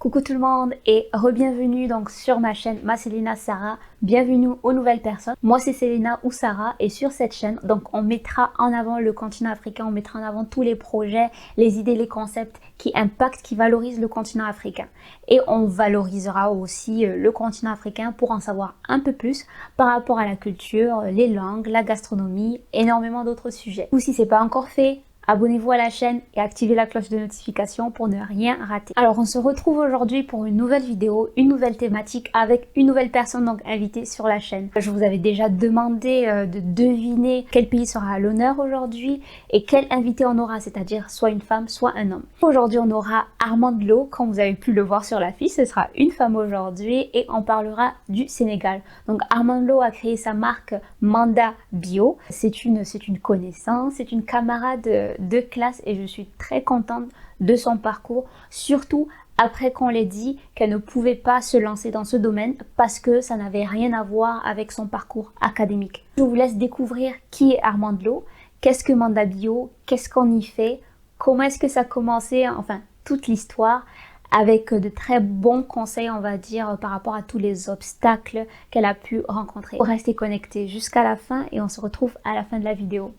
Coucou tout le monde et re-bienvenue donc sur ma chaîne Célina Sarah. Bienvenue aux nouvelles personnes. Moi c'est Célina ou Sarah et sur cette chaîne donc on mettra en avant le continent africain, on mettra en avant tous les projets, les idées, les concepts qui impactent, qui valorisent le continent africain. Et on valorisera aussi le continent africain pour en savoir un peu plus par rapport à la culture, les langues, la gastronomie, énormément d'autres sujets. Ou si c'est pas encore fait, abonnez-vous à la chaîne et activez la cloche de notification pour ne rien rater. Alors on se retrouve aujourd'hui pour une nouvelle vidéo, une nouvelle thématique avec une nouvelle personne donc invitée sur la chaîne. Je vous avais déjà demandé de deviner quel pays sera à l'honneur aujourd'hui et quel invité on aura, c'est-à-dire soit une femme, soit un homme. Aujourd'hui on aura Armande Lo, comme vous avez pu le voir sur l'affiche, ce sera une femme aujourd'hui et on parlera du Sénégal. Donc Armande Lo a créé sa marque Manda Bio. C'est une connaissance, c'est une camarade de classe et je suis très contente de son parcours, surtout après qu'on l'ait dit qu'elle ne pouvait pas se lancer dans ce domaine parce que ça n'avait rien à voir avec son parcours académique. Je vous laisse découvrir qui est Armande Lo, qu'est-ce que Manda Bio, qu'est-ce qu'on y fait, comment est-ce que ça a commencé, enfin toute l'histoire, avec de très bons conseils, on va dire, par rapport à tous les obstacles qu'elle a pu rencontrer. Restez connectés jusqu'à la fin et on se retrouve à la fin de la vidéo.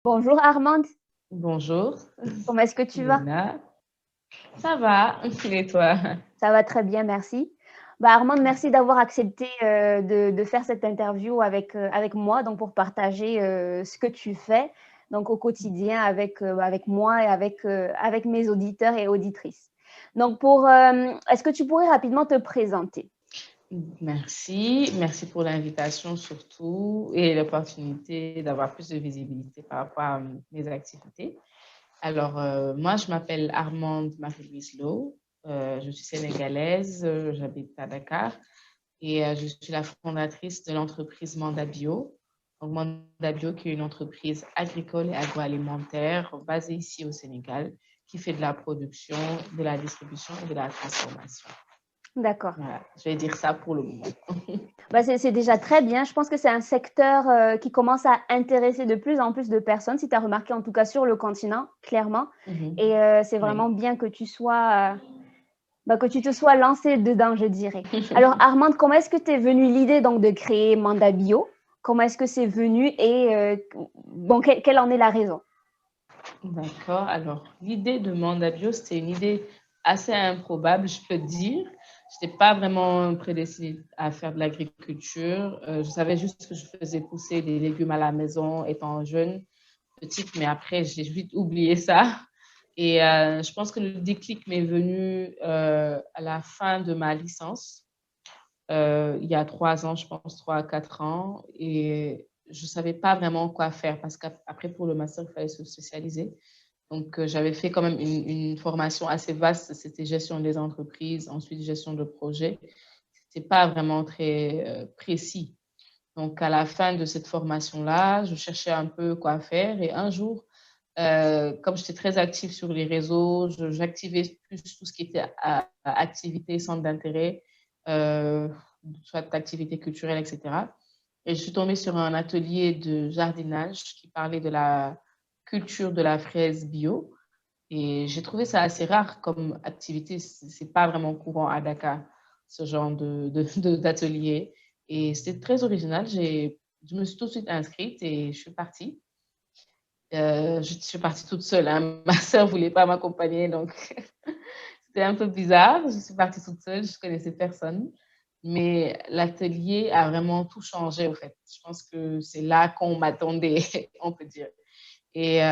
Bonjour Armande, Bonjour, comment est-ce que tu vas? Lina. Ça va? Et toi? Ça va très bien, merci. Armande, merci d'avoir accepté de faire cette interview avec moi donc pour partager ce que tu fais donc au quotidien avec moi et avec mes auditeurs et auditrices. Donc est-ce que tu pourrais rapidement te présenter? Merci pour l'invitation surtout et l'opportunité d'avoir plus de visibilité par rapport à mes activités. Alors, moi, je m'appelle Armande Marie-Louise Lo, je suis sénégalaise, j'habite à Dakar et je suis la fondatrice de l'entreprise Manda Bio. Donc, Manda Bio qui est une entreprise agricole et agroalimentaire basée ici au Sénégal qui fait de la production, de la distribution et de la transformation. D'accord. Voilà, je vais dire ça pour le moment. C'est déjà très bien. Je pense que c'est un secteur qui commence à intéresser de plus en plus de personnes, si tu as remarqué en tout cas sur le continent, clairement. Et c'est vraiment Oui. bien que tu sois, que tu te sois lancée dedans, je dirais. Alors Armande, comment est-ce que tu es venue l'idée donc de créer Manda Bio? Comment est-ce que c'est venu et quelle en est la raison? D'accord. Alors, l'idée de Manda Bio, c'était une idée assez improbable, je peux dire. Je n'étais pas vraiment prédestinée à faire de l'agriculture. Je savais juste que je faisais pousser des légumes à la maison étant jeune, petite, mais après, j'ai vite oublié ça. Et je pense que le déclic m'est venu à la fin de ma licence, il y a 3 ans, je pense, 3 à 4 ans. Et je ne savais pas vraiment quoi faire parce qu'après, pour le master, il fallait se spécialiser. Donc, j'avais fait quand même une formation assez vaste. C'était gestion des entreprises, ensuite gestion de projet. Ce n'était pas vraiment très précis. Donc, à la fin de cette formation-là, je cherchais un peu quoi faire. Et un jour, comme j'étais très active sur les réseaux, j'activais plus tout ce qui était activité, centre d'intérêt, soit activité culturelle, etc. Et je suis tombée sur un atelier de jardinage qui parlait de la culture de la fraise bio. Et j'ai trouvé ça assez rare comme activité. C'est pas vraiment courant à Dakar, ce genre d'atelier. Et c'était très original. Je me suis tout de suite inscrite et je suis partie. Je suis partie toute seule, hein. Ma sœur voulait pas m'accompagner, donc c'était un peu bizarre. Je suis partie toute seule, je connaissais personne. Mais l'atelier a vraiment tout changé, au fait. Je pense que c'est là qu'on m'attendait, on peut dire. Et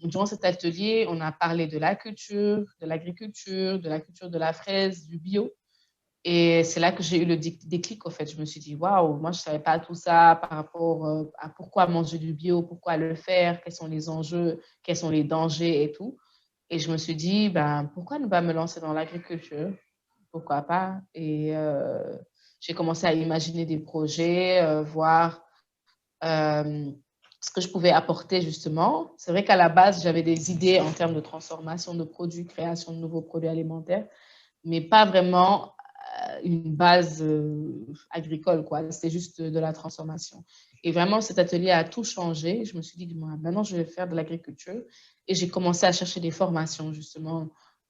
durant cet atelier, on a parlé de la culture, de l'agriculture, de la culture de la fraise, du bio. Et c'est là que j'ai eu le déclic, en fait. Je me suis dit, waouh, moi, je ne savais pas tout ça par rapport à pourquoi manger du bio, pourquoi le faire, quels sont les enjeux, quels sont les dangers et tout. Et je me suis dit, ben, pourquoi ne pas me lancer dans l'agriculture? Pourquoi pas? Et j'ai commencé à imaginer des projets, voir euh, ce que je pouvais apporter justement. C'est vrai qu'à la base, j'avais des idées en termes de transformation de produits, création de nouveaux produits alimentaires, mais pas vraiment une base agricole, quoi. C'était juste de la transformation. Et vraiment, cet atelier a tout changé. Je me suis dit, maintenant, je vais faire de l'agriculture. Et j'ai commencé à chercher des formations, justement,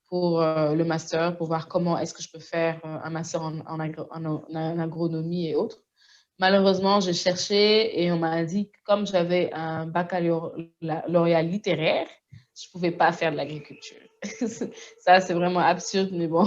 pour le master, pour voir comment est-ce que je peux faire un master en agronomie et autres. Malheureusement, j'ai cherché et on m'a dit que comme j'avais un baccalauréat littéraire, je ne pouvais pas faire de l'agriculture. Ça, c'est vraiment absurde, mais bon.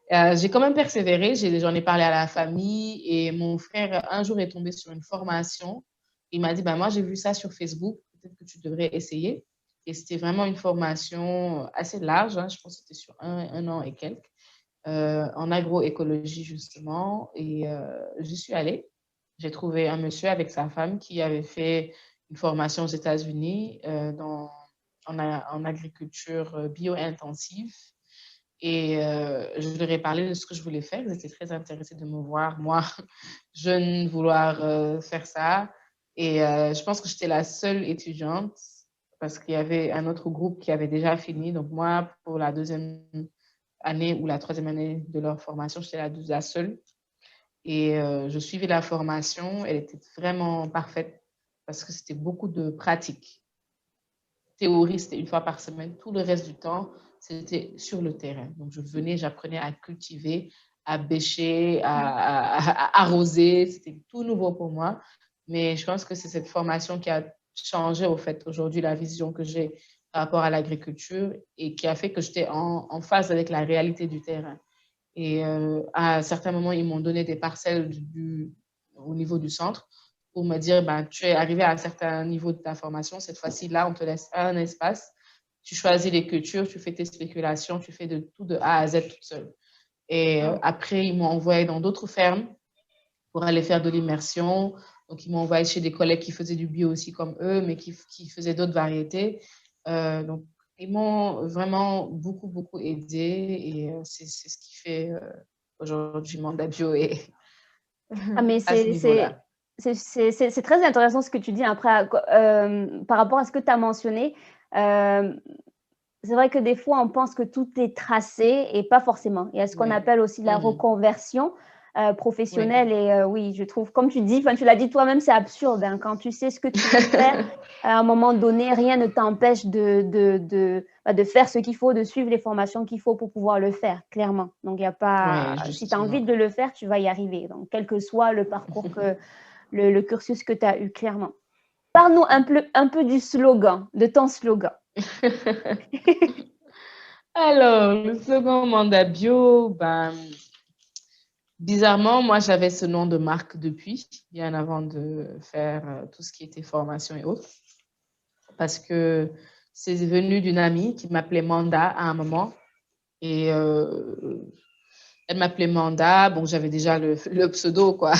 J'ai quand même persévéré, j'en ai parlé à la famille et mon frère, un jour, est tombé sur une formation. Il m'a dit, bah, moi, j'ai vu ça sur Facebook, peut-être que tu devrais essayer. Et c'était vraiment une formation assez large, hein, je pense que c'était sur un an et quelques, en agroécologie, justement. Et j'y suis allée. J'ai trouvé un monsieur avec sa femme qui avait fait une formation aux États-Unis en agriculture bio-intensive. Et je leur ai parlé de ce que je voulais faire. Ils étaient très intéressés de me voir, moi, jeune, vouloir faire ça. Et je pense que j'étais la seule étudiante parce qu'il y avait un autre groupe qui avait déjà fini. Donc moi, pour la deuxième année ou la troisième année de leur formation, j'étais la seule. Et je suivais la formation. Elle était vraiment parfaite parce que c'était beaucoup de pratique. Théorie, c'était une fois par semaine. Tout le reste du temps, c'était sur le terrain. Donc, je venais, j'apprenais à cultiver, à bêcher, à arroser. C'était tout nouveau pour moi. Mais je pense que c'est cette formation qui a changé, au fait, aujourd'hui, la vision que j'ai par rapport à l'agriculture et qui a fait que j'étais en phase avec la réalité du terrain. Et à certains moments, ils m'ont donné des parcelles au niveau du centre pour me dire, ben, tu es arrivé à un certain niveau de ta formation. Cette fois-ci, là, on te laisse un espace. Tu choisis les cultures, tu fais tes spéculations, tu fais de tout de A à Z toute seule. Et après, ils m'ont envoyé dans d'autres fermes pour aller faire de l'immersion. Donc, ils m'ont envoyé chez des collègues qui faisaient du bio aussi comme eux, mais qui faisaient d'autres variétés. Donc, ils m'ont vraiment beaucoup, beaucoup aidé et c'est ce qui fait aujourd'hui Manda Bio et Ah, mais à ce niveau-là. c'est très intéressant ce que tu dis après, par rapport à ce que tu as mentionné. C'est vrai que des fois, on pense que tout est tracé et pas forcément. Il y a ce qu'on Oui. appelle aussi la reconversion Oui. professionnelle et oui, je trouve, comme tu dis, tu l'as dit toi-même, c'est absurde, hein, quand tu sais ce que tu veux faire, à un moment donné, rien ne t'empêche de faire ce qu'il faut, de suivre les formations qu'il faut pour pouvoir le faire, clairement. Donc, il y a pas, Oui, si tu as envie justement. de le faire, tu vas y arriver. Donc, quel que soit le parcours le cursus que tu as eu, clairement. Parle-nous un peu du slogan, de ton slogan. Alors, le slogan Manda Bio, ben, bizarrement, moi, j'avais ce nom de marque depuis, bien avant de faire tout ce qui était formation et autres, parce que c'est venu d'une amie qui m'appelait Manda à un moment. Et elle m'appelait Manda. Bon, j'avais déjà le pseudo, quoi.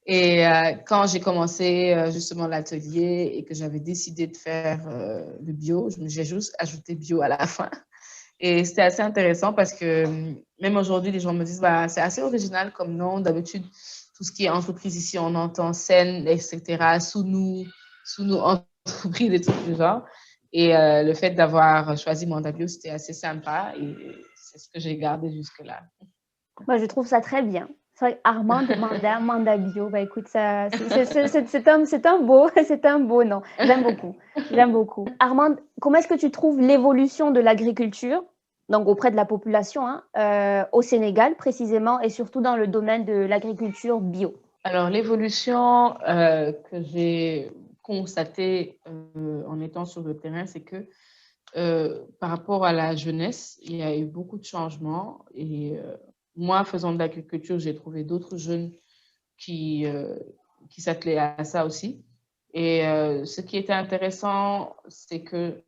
Et quand j'ai commencé justement l'atelier et que j'avais décidé de faire le bio, j'ai juste ajouté bio à la fin. Et c'était assez intéressant parce que même aujourd'hui, les gens me disent, bah, c'est assez original comme nom. D'habitude, tout ce qui est entreprise ici, on entend scène, etc., sous nous entreprises et tout ce genre. Et le fait d'avoir choisi Manda Bio, c'était assez sympa et c'est ce que j'ai gardé jusque-là. Moi, je trouve ça très bien. C'est vrai, Armand, Manda Bio, bah écoute, ça, c'est un beau, c'est un beau nom. J'aime beaucoup, j'aime beaucoup. Armand, comment est-ce que tu trouves l'évolution de l'agriculture, donc auprès de la population, hein, au Sénégal précisément, et surtout dans le domaine de l'agriculture bio? Alors, l'évolution que j'ai constatée en étant sur le terrain, c'est que par rapport à la jeunesse, il y a eu beaucoup de changements. Et moi, faisant de l'agriculture, j'ai trouvé d'autres jeunes qui, euh, qui s'attelaient à ça aussi. Et ce qui était intéressant, c'est que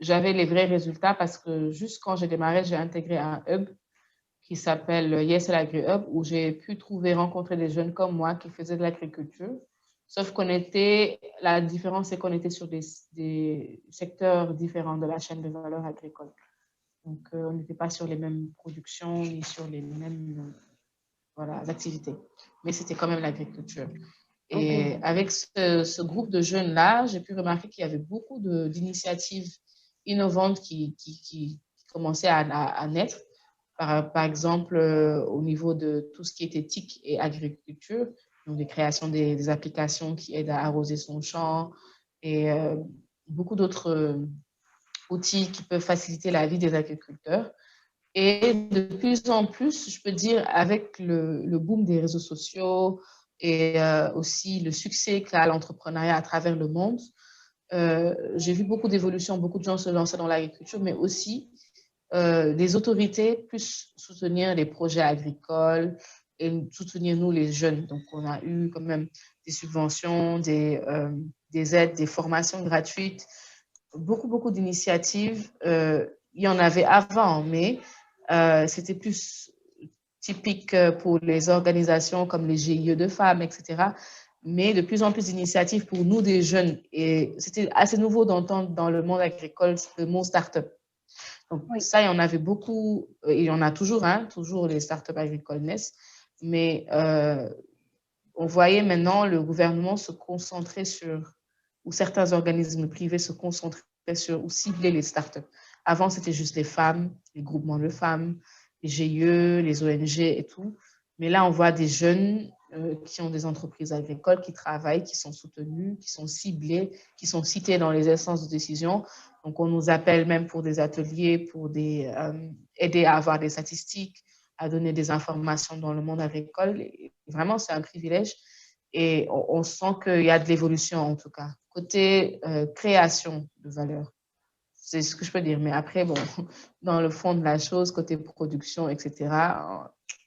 j'avais les vrais résultats parce que juste quand j'ai démarré, j'ai intégré un hub qui s'appelle Yes Agri Hub, où j'ai pu rencontrer des jeunes comme moi qui faisaient de l'agriculture. Sauf la différence, c'est qu'on était sur des secteurs différents de la chaîne de valeur agricole. Donc, on n'était pas sur les mêmes productions ni sur les mêmes voilà, activités. Mais c'était quand même l'agriculture. Et avec ce groupe de jeunes-là, j'ai pu remarquer qu'il y avait beaucoup d'initiatives innovantes qui commençaient à naître. Par exemple, au niveau de tout ce qui est éthique et agriculture, donc des créations des applications qui aident à arroser son champ et beaucoup d'autres outils qui peuvent faciliter la vie des agriculteurs. Et de plus en plus, je peux dire, avec le boom des réseaux sociaux et aussi le succès qu'a l'entrepreneuriat à travers le monde, j'ai vu beaucoup d'évolutions, beaucoup de gens se lancer dans l'agriculture, mais aussi les autorités plus soutenir les projets agricoles et soutenir nous, les jeunes. Donc, on a eu quand même des subventions, des aides, des formations gratuites, beaucoup d'initiatives. Il y en avait avant, mais c'était plus typique pour les organisations comme les GIE de femmes, etc. Mais de plus en plus d'initiatives pour nous, des jeunes. Et c'était assez nouveau d'entendre dans le monde agricole le mot start-up. Donc, ça, il y en avait beaucoup, et il y en a toujours, hein, toujours les start-up agricoles naissent. Mais on voyait maintenant le gouvernement se concentrer sur, ou certains organismes privés se concentraient sur, ou cibler les start-up. Avant, c'était juste les femmes, les groupements de femmes, les GIE, les ONG et tout. Mais là, on voit des jeunes qui ont des entreprises agricoles, qui travaillent, qui sont soutenus, qui sont ciblés, qui sont cités dans les instances de décision. Donc, on nous appelle même pour des ateliers, pour aider à avoir des statistiques, à donner des informations dans le monde agricole. Et vraiment, c'est un privilège. Et on sent qu'il y a de l'évolution, en tout cas. Côté création de valeur, c'est ce que je peux dire. Mais après, bon, dans le fond de la chose, côté production, etc.,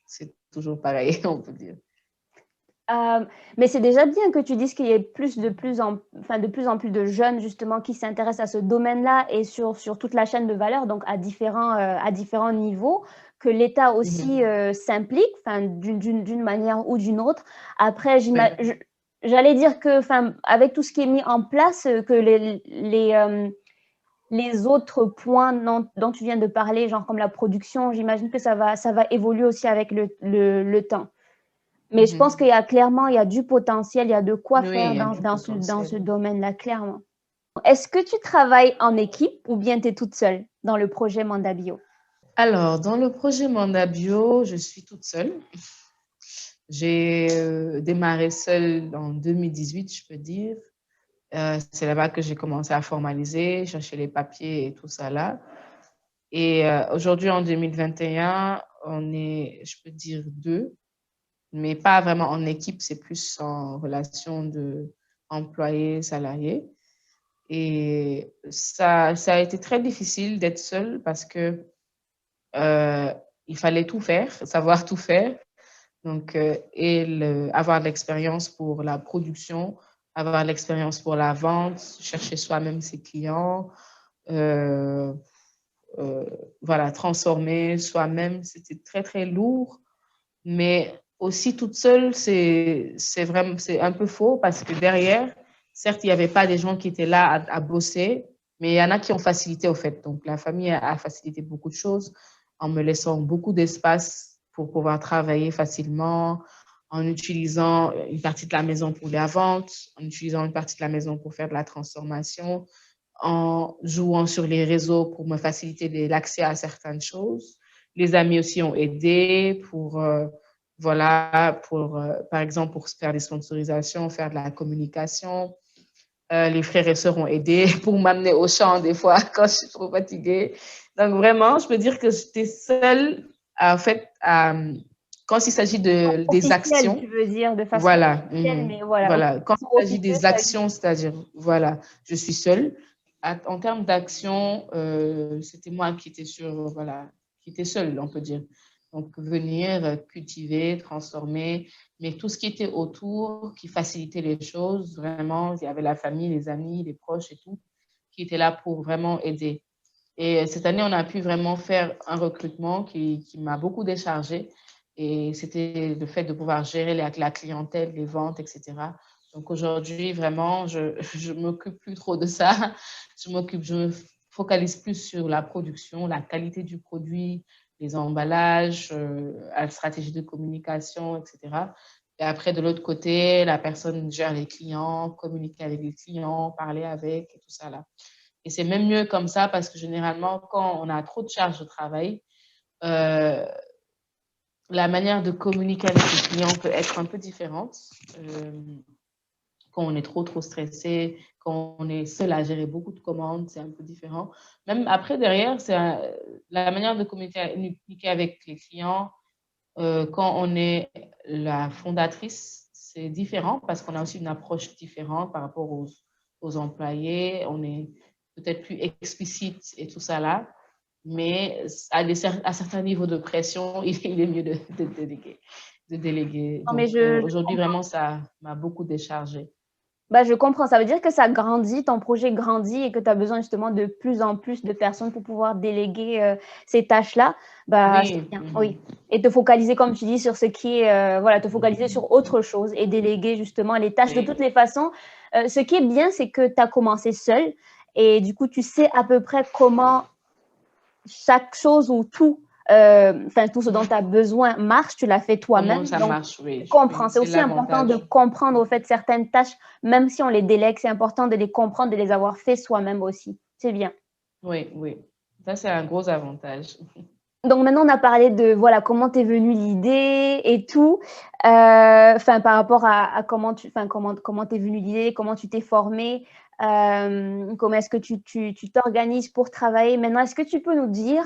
c'est toujours pareil, on peut dire. Mais c'est déjà bien que tu dises qu'il y ait de plus en plus de jeunes justement qui s'intéressent à ce domaine-là et sur toute la chaîne de valeur, donc à différents niveaux, que l'État aussi s'implique d'une manière ou d'une autre. Après, j'allais dire que avec tout ce qui est mis en place, que les autres points dont tu viens de parler, genre comme la production, j'imagine que ça va évoluer aussi avec le temps. Mais je pense qu'il y a du potentiel, il y a de quoi faire dans ce domaine-là, clairement. Est-ce que tu travailles en équipe ou bien tu es toute seule dans le projet Manda Bio? Alors, dans le projet Manda Bio, je suis toute seule. J'ai démarré seule en 2018, je peux dire. C'est là-bas que j'ai commencé à formaliser, chercher les papiers et tout ça là. Et aujourd'hui, en 2021, on est, je peux dire, deux, mais pas vraiment en équipe, c'est plus en relation de employé-salarié. Et ça a été très difficile d'être seule parce que il fallait tout faire, savoir tout faire. Donc, avoir de l'expérience pour la production, avoir de l'expérience pour la vente, chercher soi-même ses clients, voilà, transformer soi-même, c'était très, très lourd. Mais aussi toute seule, c'est un peu faux parce que derrière, certes, il n'y avait pas des gens qui étaient là à bosser, mais il y en a qui ont facilité au fait. Donc, la famille a facilité beaucoup de choses en me laissant beaucoup d'espace pour pouvoir travailler facilement, en utilisant une partie de la maison pour la vente, en utilisant une partie de la maison pour faire de la transformation, en jouant sur les réseaux pour me faciliter l'accès à certaines choses. Les amis aussi ont aidé pour, voilà, par exemple, pour faire des sponsorisations, faire de la communication. Les frères et sœurs ont aidé pour m'amener au champ des fois quand je suis trop fatiguée. Donc vraiment, je peux dire que j'étais seule, en fait, quand il s'agit des actions. Tu veux dire, de façon voilà, mais voilà. voilà. Quand il s'agit des actions, c'est-à-dire, voilà, je suis seule. En termes d'action, c'était moi qui étais qui était seule, on peut dire. Donc, venir cultiver, transformer, mais tout ce qui était autour, qui facilitait les choses, vraiment, il y avait la famille, les amis, les proches et tout, qui étaient là pour vraiment aider. Et cette année, on a pu vraiment faire un recrutement qui m'a beaucoup déchargée. Et c'était le fait de pouvoir gérer la clientèle, les ventes, etc. Donc aujourd'hui, vraiment, je ne m'occupe plus trop de ça. Je me focalise plus sur la production, la qualité du produit, les emballages, la stratégie de communication, etc. Et après, de l'autre côté, la personne gère les clients, communique avec les clients, parler avec et tout ça là. Et c'est même mieux comme ça parce que généralement, quand on a trop de charges de travail, euh, la manière de communiquer avec les clients peut être un peu différente. Euh, Quand on est trop stressé, quand on est seul à gérer beaucoup de commandes, c'est un peu différent. Même après, derrière, la manière de communiquer avec les clients. Quand on est la fondatrice, c'est différent parce qu'on a aussi une approche différente par rapport aux employés. On est peut-être plus explicite et tout ça là. Mais à certains niveaux de pression, il est mieux de déléguer. De déléguer. Non, mais Donc, je aujourd'hui, vraiment, ça m'a beaucoup déchargé. bah, je comprends. Ça veut dire que ça grandit, ton projet grandit et que tu as besoin justement de plus en plus de personnes pour pouvoir déléguer ces tâches-là. Bah, c'est Oui. bien, oui. Et te focaliser, comme tu dis, sur ce qui est, voilà, te focaliser sur autre chose et déléguer justement les tâches. De Oui. toutes les façons, ce qui est bien, c'est que tu as commencé seul et du coup, tu sais à peu près comment chaque chose ou tout, tout ce dont tu as besoin marche, tu l'as fait Comment toi-même. ça Donc, marche, tu oui. Oui, comprends. C'est c'est aussi important de l'avantage. comprendre au fait certaines tâches, même si on les délègue, c'est important de les comprendre, de les avoir fait soi-même aussi. C'est bien. Oui, oui. Ça, c'est un gros avantage. Donc maintenant, on a parlé de voilà comment t'es venue l'idée et tout. Par rapport à comment comment t'es venue l'idée, comment tu t'es formée, comment est-ce que tu t'organises pour travailler. Maintenant, est-ce que tu peux nous dire,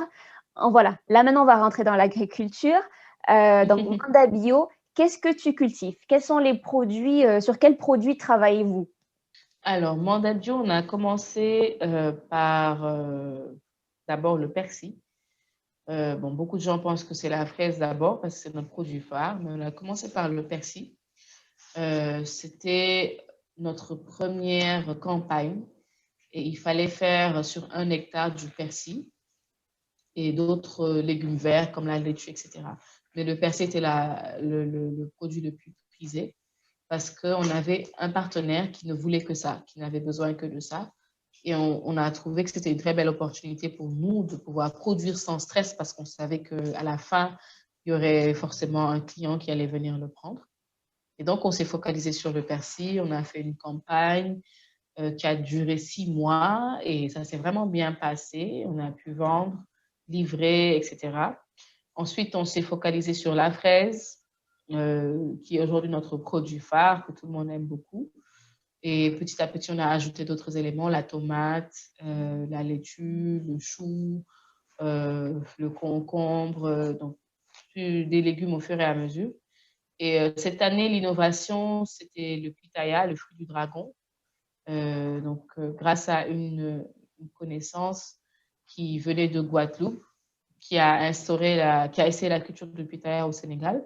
voilà, là maintenant on va rentrer dans l'agriculture. Donc Manda Bio, qu'est-ce que tu cultives? Quels sont les produits, sur quels produits travaillez-vous? Alors, Mandadio, on a commencé par d'abord le persil. Bon, beaucoup de gens pensent que c'est la fraise d'abord parce que c'est notre produit phare, mais on a commencé par le persil. C'était notre première campagne et il fallait faire sur 1 hectare du persil et d'autres légumes verts comme la laitue, etc. Mais le persil était le produit le plus prisé parce qu'on avait un partenaire qui ne voulait que ça, qui n'avait besoin que de ça. Et on a trouvé que c'était une très belle opportunité pour nous de pouvoir produire sans stress parce qu'on savait qu'à la fin, il y aurait forcément un client qui allait venir le prendre. Et donc, on s'est focalisé sur le persil. On a fait une campagne qui a duré 6 mois et ça s'est vraiment bien passé. On a pu vendre, livrer, etc. Ensuite, on s'est focalisé sur la fraise, qui est aujourd'hui notre produit phare, que tout le monde aime beaucoup. Et petit à petit, on a ajouté d'autres éléments, la tomate, la laitue, le chou, le concombre, donc des légumes au fur et à mesure. Et cette année, l'innovation, c'était le pitaya, le fruit du dragon. Grâce à une connaissance qui venait de Guadeloupe, qui a qui a essayé la culture du pitaya au Sénégal.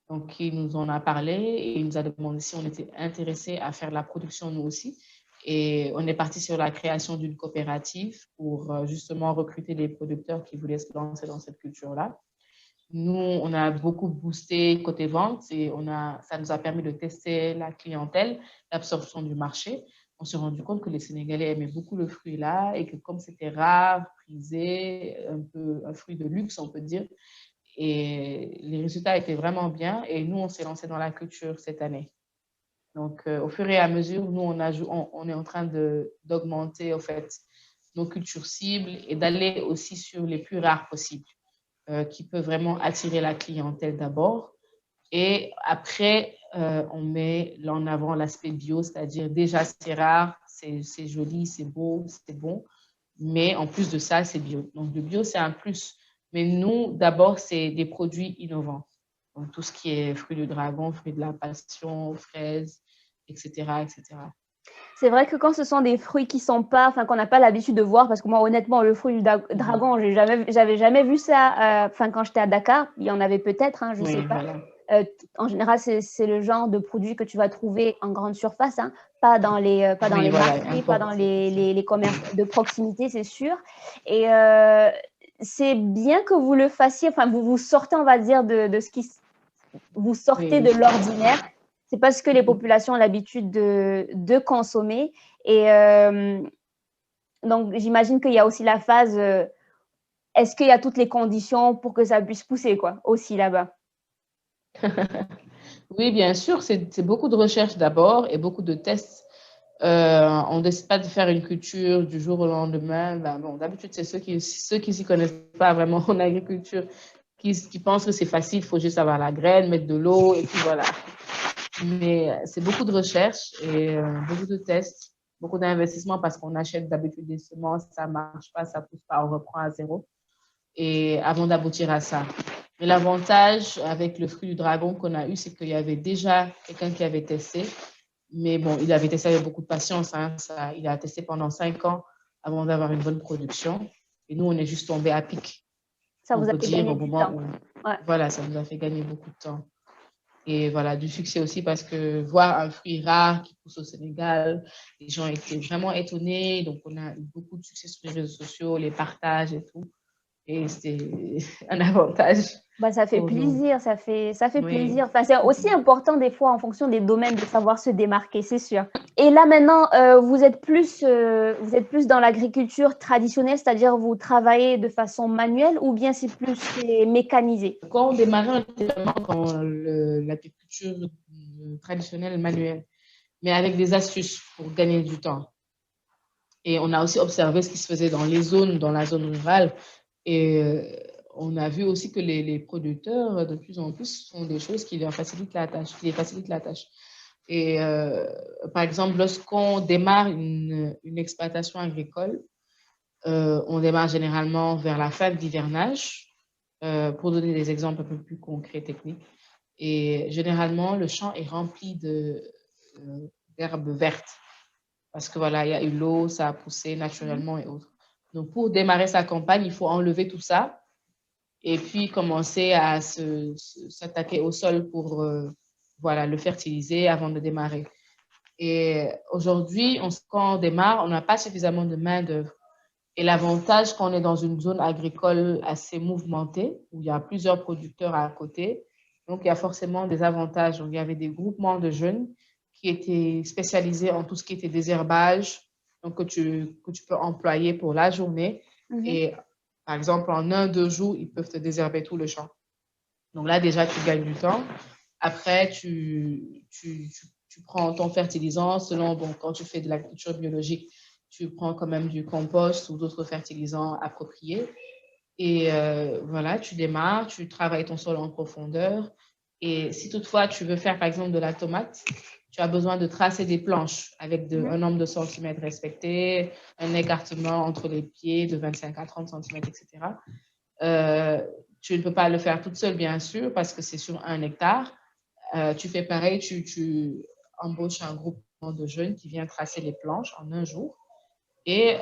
Donc, il nous en a parlé et il nous a demandé si on était intéressé à faire de la production nous aussi. Et on est parti sur la création d'une coopérative pour justement recruter des producteurs qui voulaient se lancer dans cette culture-là. Nous, on a beaucoup boosté côté vente et ça nous a permis de tester la clientèle, l'absorption du marché. On s'est rendu compte que les Sénégalais aimaient beaucoup le fruit là et que comme c'était rare, prisé, un peu un fruit de luxe, on peut dire, et les résultats étaient vraiment bien. Et nous, on s'est lancé dans la culture cette année. Donc, au fur et à mesure, nous, on est en train d'augmenter, en fait, nos cultures cibles et d'aller aussi sur les plus rares possibles, qui peuvent vraiment attirer la clientèle d'abord. Et après, on met en avant l'aspect bio, c'est-à-dire déjà, c'est rare, c'est joli, c'est beau, c'est bon. Mais en plus de ça, c'est bio. Donc, le bio, c'est un plus. Mais nous, d'abord, c'est des produits innovants. Donc, tout ce qui est fruits du dragon, fruits de la passion, fraises, etc., etc. C'est vrai que quand ce sont des fruits qui sont pas, qu'on n'a pas l'habitude de voir, parce que moi, honnêtement, le fruit du dragon, j'avais jamais vu ça. Quand j'étais à Dakar, il y en avait peut-être, je Oui, sais pas. voilà. En général, c'est le genre de produit que tu vas trouver en grande surface, pas dans les, pas dans Oui, les voilà, marchés, pas dans importé, c'est ça. les commerces de proximité, c'est sûr. Et c'est bien que vous le fassiez. Vous vous sortez, on va dire, de ce qui, vous sortez de l'ordinaire. C'est parce que les populations ont l'habitude de consommer. Et donc, j'imagine qu'il y a aussi la phase, est-ce qu'il y a toutes les conditions pour que ça puisse pousser, quoi, aussi là-bas? Oui, bien sûr, c'est beaucoup de recherches d'abord et beaucoup de tests. On ne décide pas de faire une culture du jour au lendemain. Ben, bon, d'habitude, c'est ceux qui s'y connaissent pas vraiment en agriculture qui pensent que c'est facile, il faut juste avoir la graine, mettre de l'eau et puis voilà. Mais c'est beaucoup de recherches et beaucoup de tests, beaucoup d'investissements parce qu'on achète d'habitude des semences, ça marche pas, ça pousse pas, on reprend à zéro. Et avant d'aboutir à ça. Mais l'avantage avec le fruit du dragon qu'on a eu, c'est qu'il y avait déjà quelqu'un qui avait testé. Mais bon, il avait testé avec beaucoup de patience. Hein, ça, il a testé pendant 5 ans avant d'avoir une bonne production. Et nous, on est juste tombé à pic. Ça On vous a peut fait dire gagner au du moment temps. où, Ouais. voilà, ça nous a fait gagner beaucoup de temps. Et voilà, du succès aussi parce que voir un fruit rare qui pousse au Sénégal, les gens étaient vraiment étonnés. Donc, on a eu beaucoup de succès sur les réseaux sociaux, les partages et tout. Et c'était un avantage Bah, ça fait pour nous. plaisir, ça fait Oui. plaisir. Enfin, c'est aussi important des fois en fonction des domaines de savoir se démarquer, c'est sûr. Et là maintenant, vous êtes plus dans l'agriculture traditionnelle, c'est-à-dire vous travaillez de façon manuelle ou bien c'est mécanisé? Quand on démarrait, on était vraiment dans l'agriculture traditionnelle manuelle, mais avec des astuces pour gagner du temps. Et on a aussi observé ce qui se faisait dans les zones, dans la zone rurale. Et on a vu aussi que les producteurs, de plus en plus, font des choses qui leur facilitent la tâche, qui les facilitent la tâche. Et par exemple, lorsqu'on démarre une exploitation agricole, on démarre généralement vers la fin de l'hivernage, pour donner des exemples un peu plus concrets, techniques. Et généralement, le champ est rempli d'herbes vertes parce que voilà, il y a eu l'eau, ça a poussé Mhm. naturellement et autres. Donc, pour démarrer sa campagne, il faut enlever tout ça et puis commencer à s'attaquer au sol pour voilà, le fertiliser avant de démarrer. Et aujourd'hui, quand on démarre, on n'a pas suffisamment de main-d'œuvre. Et l'avantage quand on est dans une zone agricole assez mouvementée, où il y a plusieurs producteurs à côté, donc il y a forcément des avantages. Donc, il y avait des groupements de jeunes qui étaient spécialisés en tout ce qui était désherbage, donc que tu peux employer pour la journée. Mhm. Et par exemple, en 1, 2 jours, ils peuvent te désherber tout le champ. Donc là, déjà, tu gagnes du temps. Après, tu prends ton fertilisant selon, bon, quand tu fais de l'agriculture biologique, tu prends quand même du compost ou d'autres fertilisants appropriés. Et voilà, tu démarres, tu travailles ton sol en profondeur. Et si toutefois tu veux faire par exemple de la tomate, tu as besoin de tracer des planches avec Mhm. un nombre de centimètres respecté, un écartement entre les pieds de 25 à 30 centimètres, etc. Euh, tu ne peux pas le faire toute seule, bien sûr, parce que c'est sur 1 hectare. Tu fais pareil, tu embauches un groupe de jeunes qui vient tracer les planches en 1 jour. Et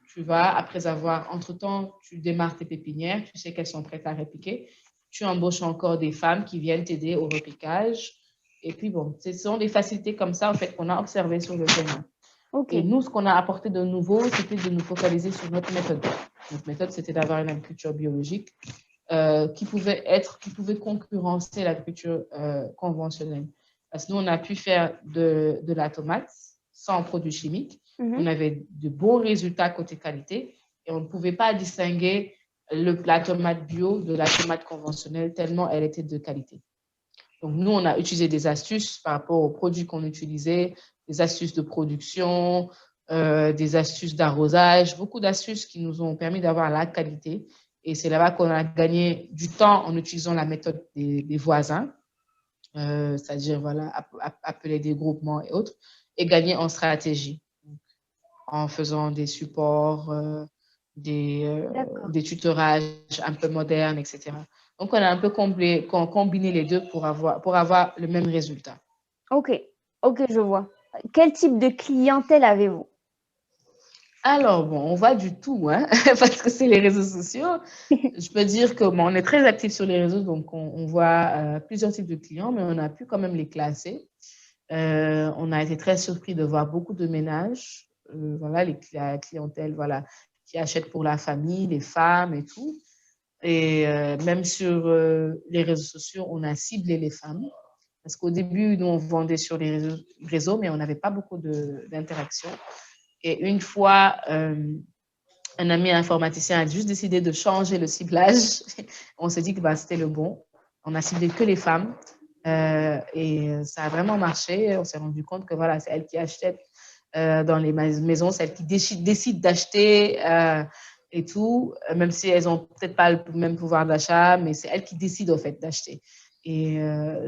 tu vas, après avoir, entre-temps, tu démarres tes pépinières, tu sais qu'elles sont prêtes à répiquer. Tu embauches encore des femmes qui viennent t'aider au repiquage. Et puis bon, ce sont des facilités comme ça, en fait, qu'on a observées sur le terrain. Ok. Et nous, ce qu'on a apporté de nouveau, c'était de nous focaliser sur notre méthode. Notre méthode, c'était d'avoir une agriculture biologique qui pouvait concurrencer l'agriculture conventionnelle. Parce que nous, on a pu faire de la tomate sans produits chimiques. On Mhm. avait de bons résultats côté qualité et on ne pouvait pas distinguer la tomate bio de la tomate conventionnelle tellement elle était de qualité. Donc, nous, on a utilisé des astuces par rapport aux produits qu'on utilisait, des astuces de production, des astuces d'arrosage, beaucoup d'astuces qui nous ont permis d'avoir la qualité. Et c'est là-bas qu'on a gagné du temps en utilisant la méthode des voisins, c'est-à-dire voilà, appeler des groupements et autres, et gagner en stratégie en faisant des supports, D'accord. des tutorages un peu modernes, etc. Donc, on a un peu combiné les deux pour avoir le même résultat. Ok. Ok, je vois. Quel type de clientèle avez-vous? Alors, bon, on voit du tout, hein, parce que c'est les réseaux sociaux. Je peux dire que bon, on est très actif sur les réseaux, donc on voit plusieurs types de clients, mais on a pu quand même les classer. On a été très surpris de voir beaucoup de ménages, voilà, la clientèle, voilà, qui achètent pour la famille, les femmes et tout. Et même sur les réseaux sociaux, on a ciblé les femmes. Parce qu'au début, nous, on vendait sur les réseaux, mais on n'avait pas beaucoup d'interaction. Et une fois, un ami informaticien a juste décidé de changer le ciblage. On s'est dit que bah, c'était le bon. On a ciblé que les femmes. Et ça a vraiment marché. On s'est rendu compte que voilà, c'est elle qui achetait dans les maisons, c'est elle qui décide d'acheter et tout, même si elles n'ont peut-être pas le même pouvoir d'achat, mais c'est elle qui décide en fait d'acheter. Et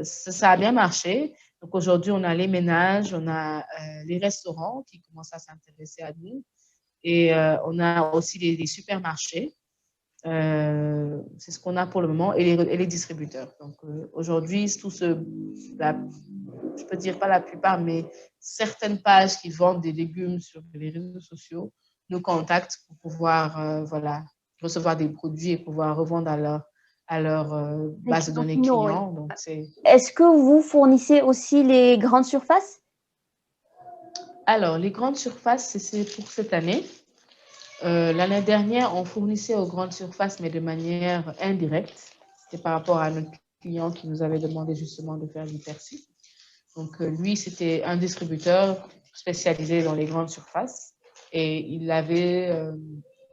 ça a bien marché. Donc aujourd'hui, on a les ménages, on a les restaurants qui commencent à s'intéresser à nous et on a aussi les supermarchés. C'est ce qu'on a pour le moment et les distributeurs. Donc aujourd'hui, je peux dire pas la plupart, mais certaines pages qui vendent des légumes sur les réseaux sociaux nous contactent pour pouvoir voilà, recevoir des produits et pouvoir revendre à leur Les base de clients données finaux, oui. clients. Donc c'est... Est-ce que vous fournissez aussi les grandes surfaces? Alors, les grandes surfaces, c'est pour cette année. L'année dernière, on fournissait aux grandes surfaces, mais de manière indirecte. C'était par rapport à notre client qui nous avait demandé justement de faire du persil. Donc, lui, c'était un distributeur spécialisé dans les grandes surfaces et il avait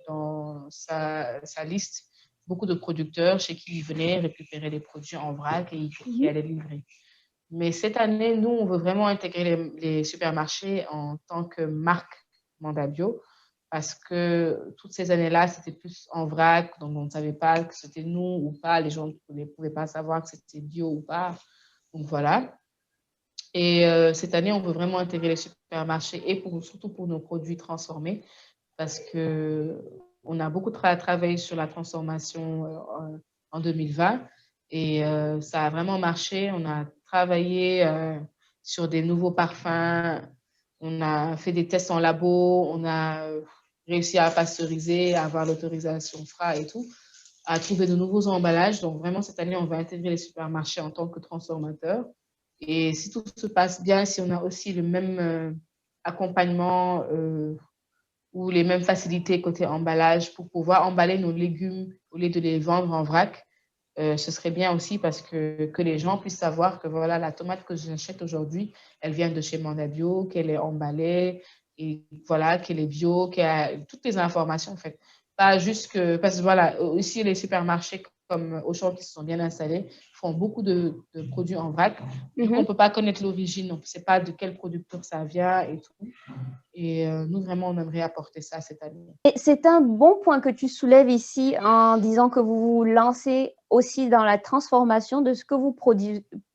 dans sa liste beaucoup de producteurs chez qui il venait récupérer les produits en vrac et qui allaient livrer. Mais cette année, nous, on veut vraiment intégrer les supermarchés en tant que marque Mandat Bio parce que toutes ces années-là, c'était plus en vrac, donc on ne savait pas que c'était nous ou pas, les gens ne pouvaient pas savoir que c'était bio ou pas. Donc voilà. Et cette année, on veut vraiment intégrer les supermarchés et surtout pour nos produits transformés parce qu'on a beaucoup travaillé sur la transformation en 2020 et ça a vraiment marché. On a travaillé sur des nouveaux parfums, on a fait des tests en labo, on a réussi à pasteuriser, à avoir l'autorisation FRA et tout, à trouver de nouveaux emballages. Donc vraiment, cette année, on va intégrer les supermarchés en tant que transformateurs. Et si tout se passe bien, si on a aussi le même accompagnement ou les mêmes facilités côté emballage pour pouvoir emballer nos légumes au lieu de les vendre en vrac, ce serait bien aussi parce que les gens puissent savoir que voilà, la tomate que j'achète aujourd'hui, elle vient de chez Mandat Bio, qu'elle est emballée et voilà, qu'elle est bio, qu'elle a toutes les informations en fait. Pas juste que, parce que voilà, aussi les supermarchés comme Auchan qui se sont bien installés font beaucoup de produits en vrac. Du coup, on ne peut pas connaître l'origine, on ne sait pas de quel producteur ça vient et tout. Et nous, vraiment, on aimerait apporter ça cette année. Et c'est un bon point que tu soulèves ici en disant que vous vous lancez aussi dans la transformation de ce que vous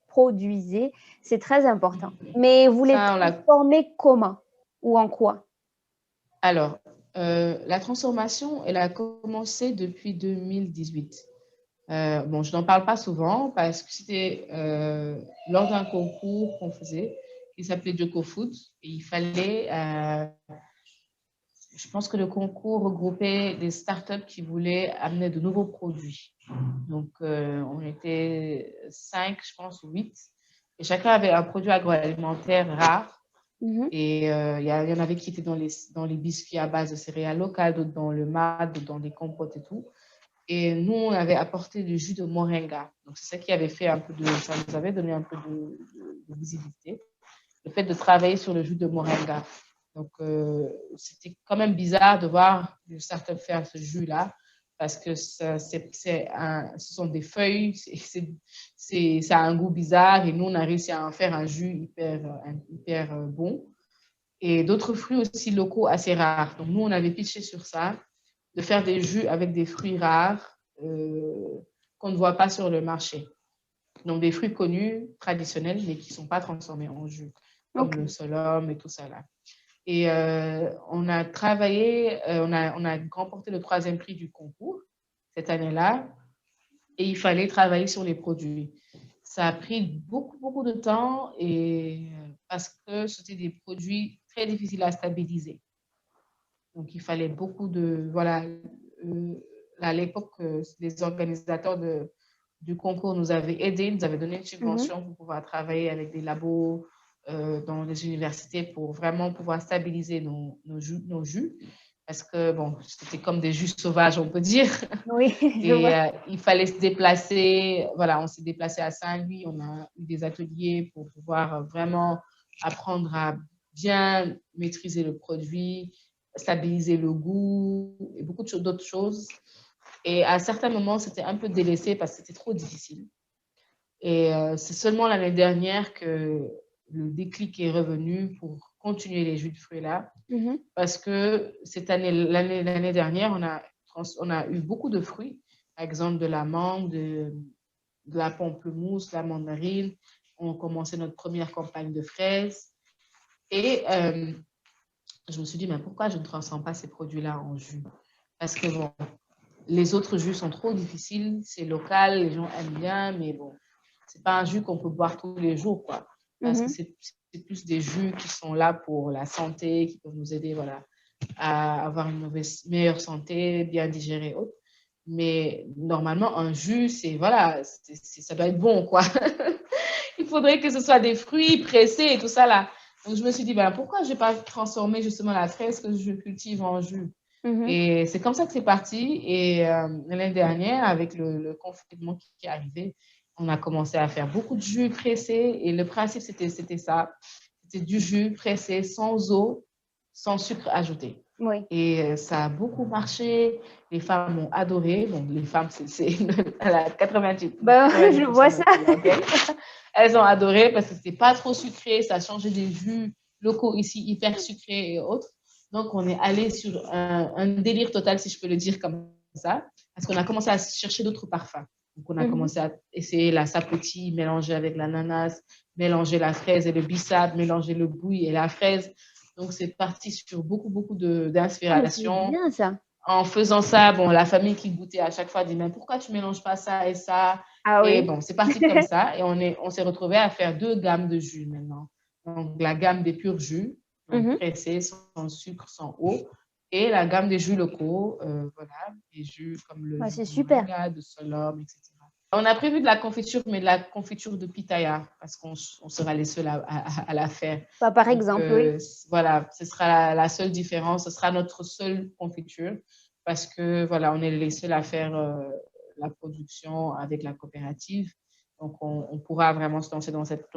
produisez. C'est très important. Mais vous les Ça, transformez comment ou en quoi? Alors, la transformation, elle a commencé depuis 2018. Bon, je n'en parle pas souvent parce que c'était lors d'un concours qu'on faisait qui s'appelait Joko Food. Et il fallait, je pense que le concours regroupait des startups qui voulaient amener de nouveaux produits. Donc, on était 5, je pense, ou 8. Et chacun avait un produit agroalimentaire rare. Et il y en avait qui étaient dans les biscuits à base de céréales locales, d'autres dans le mad, d'autres dans les compotes et tout. Et nous, on avait apporté du jus de moringa. Donc, c'est ça qui avait fait un peu ça nous avait donné un peu de visibilité. Le fait de travailler sur le jus de moringa. Donc, c'était quand même bizarre de voir une startup faire ce jus-là parce que ce sont des feuilles, ça a un goût bizarre et nous, on a réussi à en faire un jus hyper bon. Et d'autres fruits aussi locaux assez rares. Donc, nous, on avait pitché sur ça, de faire des jus avec des fruits rares qu'on ne voit pas sur le marché. Donc, des fruits connus, traditionnels, mais qui ne sont pas transformés en jus, comme le solum et tout ça là. Et on a travaillé, on a remporté le 3e prix du concours cette année-là, et il fallait travailler sur les produits. Ça a pris beaucoup de temps et parce que c'était des produits très difficiles à stabiliser. Donc, il fallait beaucoup de... Voilà, à l'époque, les organisateurs du concours nous avaient aidés, nous avaient donné une subvention pour pouvoir travailler avec des labos dans les universités pour vraiment pouvoir stabiliser nos jus. Parce que, bon, c'était comme des jus sauvages, on peut dire. Oui, je Et vois. il fallait se déplacer. Voilà, on s'est déplacé à Saint-Louis. On a eu des ateliers pour pouvoir vraiment apprendre à bien maîtriser le produit, stabiliser le goût et beaucoup d'autres choses. Et à certains moments, c'était un peu délaissé parce que c'était trop difficile. Et c'est seulement l'année dernière que le déclic est revenu pour continuer les jus de fruits là. Parce que l'année dernière, on a eu beaucoup de fruits. Par exemple, de la mangue, de la pamplemousse, la mandarine. On commençait notre première campagne de fraises. Et je me suis dit, mais pourquoi je ne transforme pas ces produits-là en jus? Parce que bon, les autres jus sont trop difficiles, c'est local, les gens aiment bien, mais bon, c'est pas un jus qu'on peut boire tous les jours, quoi. Parce que c'est plus des jus qui sont là pour la santé, qui peuvent nous aider, voilà, à avoir une meilleure santé, bien digérer autres. Mais normalement, un jus, voilà, ça doit être bon, quoi. Il faudrait que ce soit des fruits pressés et tout ça, là. Donc, je me suis dit, ben, pourquoi je ne vais pas transformer justement la fraise que je cultive en jus? Et c'est comme ça que c'est parti. Et l'année dernière, avec le confinement qui est arrivé, on a commencé à faire beaucoup de jus pressés. Et le principe, c'était ça. C'était du jus pressé sans eau, sans sucre ajouté. Oui. Et ça a beaucoup marché. Les femmes ont adoré. Bon, les femmes, c'est à 88. Ben, je vois ça. Elles ont adoré parce que c'était pas trop sucré. Ça changeait des jus locaux ici, hyper sucrés et autres. Donc, on est allé sur un délire total, si je peux le dire comme ça, parce qu'on a commencé à chercher d'autres parfums. Donc, on a commencé à essayer la sapoti mélangée avec l'ananas, mélanger la fraise et le bissap, mélanger le bouille et la fraise. Donc, c'est parti sur beaucoup d'inspiration. C'est bien ça. En faisant ça, bon, la famille qui goûtait à chaque fois dit, mais pourquoi tu ne mélanges pas ça et ça? Ah Et oui. bon, c'est parti comme ça. Et on s'est retrouvé à faire 2 gammes de jus maintenant. Donc, la gamme des purs jus, pressés, sans sucre, sans eau. Et la gamme des jus locaux, voilà, des jus comme le jus de moringa, de solum, etc. On a prévu de la confiture, mais de la confiture de pitaya, parce qu'on sera les seuls à la faire. Par exemple, oui. Voilà, ce sera la seule différence, ce sera notre seule confiture, parce que voilà, on est les seuls à faire la production avec la coopérative. Donc, on pourra vraiment se lancer dans cette